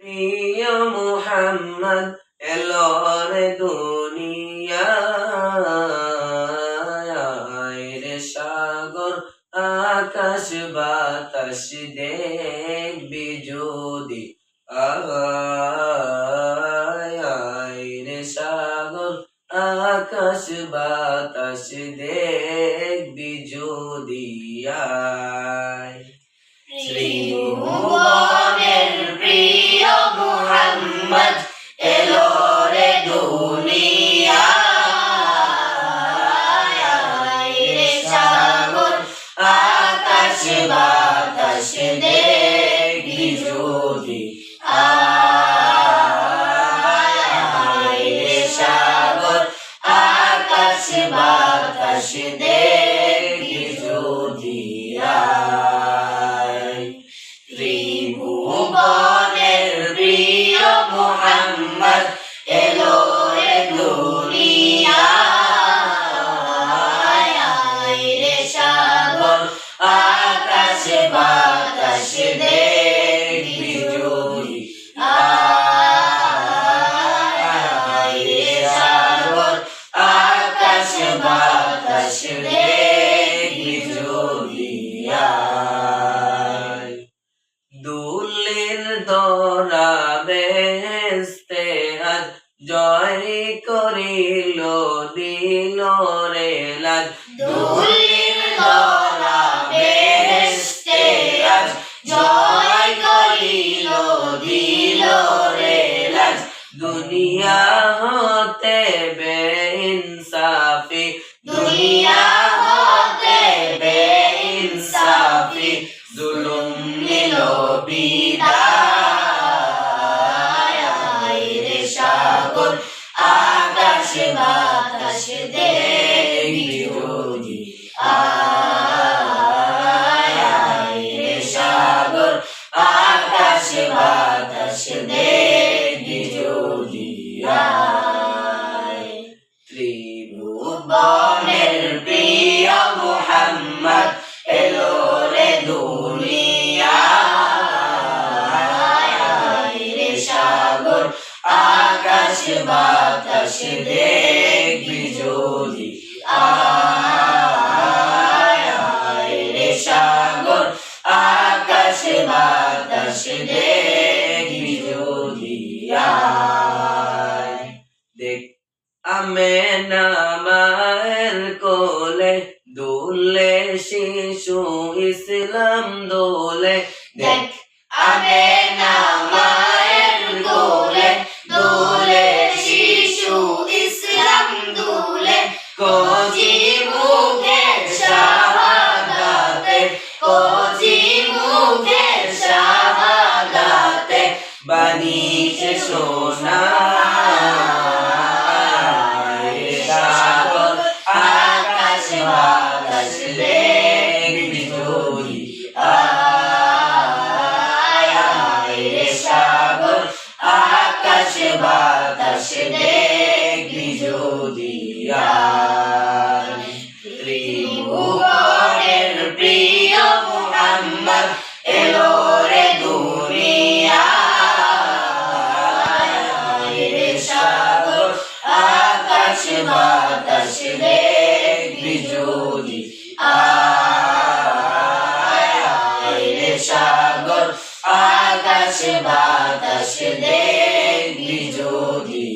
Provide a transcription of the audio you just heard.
প্রিয় মুহাম্মদ এলো রে দুনিয়ায় রে সাগর আকাশ বাতাস দেখবি যদি আয় রে সাগর আকাশ বাতাস দেখবি যদি আয় ত্রিভুবনের প্রিয় মুহাম্মদ এলো রে দুনিয়ায় রে সাগর আকাশ বাতাস দেখবি যদি আয় রে সাগর আকাশ বাতাস দেখবি যদি ত্রিভুবনের প্রিয় মুহাম্মদ এলো রে দুনিয়ায় রে সাগর আকাশ বাতাস দেখবি যদি আয় রে সাগর আকাশ বাতাস দেখবি যদি দুলের দরা বেস্তে আজ জয় করিল দিল রে লাজ দুলের দরা বেস্তে আজ জয় করিল দিল রে লাজ দুনিয়া হতে বেইনসাফি দুনিয়া হতে বেইনসাফি জুলুম নিল বিদায় রে সাগর আকাশ বাতাস দেখবি যদি রে সাগর আকাশ বাতাস দেখবি যদি ত্রিভুবনের প্রিয় মুহাম্মদ এলো রে দুনিয়ায় রে সাগর আকাশ বাতাস দেখবি যদি রে সাগর আকাশ বাতাস দেখবি যদি দেখ আমেনা মায়ের কোলে দুলে শিশু ইসলাম দোলে দেখ আমেনা মায়ের কোলে দোলে শিশু ইসলাম দোলে কচি মুখের শাহাদাতে কচি মুখের শাহাদাতে বানিয়েছে সোনা সাগর আকাশ বাতাস দেখবি যদি রে সাগর আকাশ বাতাস দেখবি যদি ত্রিভুবনের প্রিয় মুহাম্মদ এলো রে দুনিয়ায় রে সাগর আকাশ বাতাস দেখবি যদি রে সাগর আকাশ বাতাস দেখবি যদি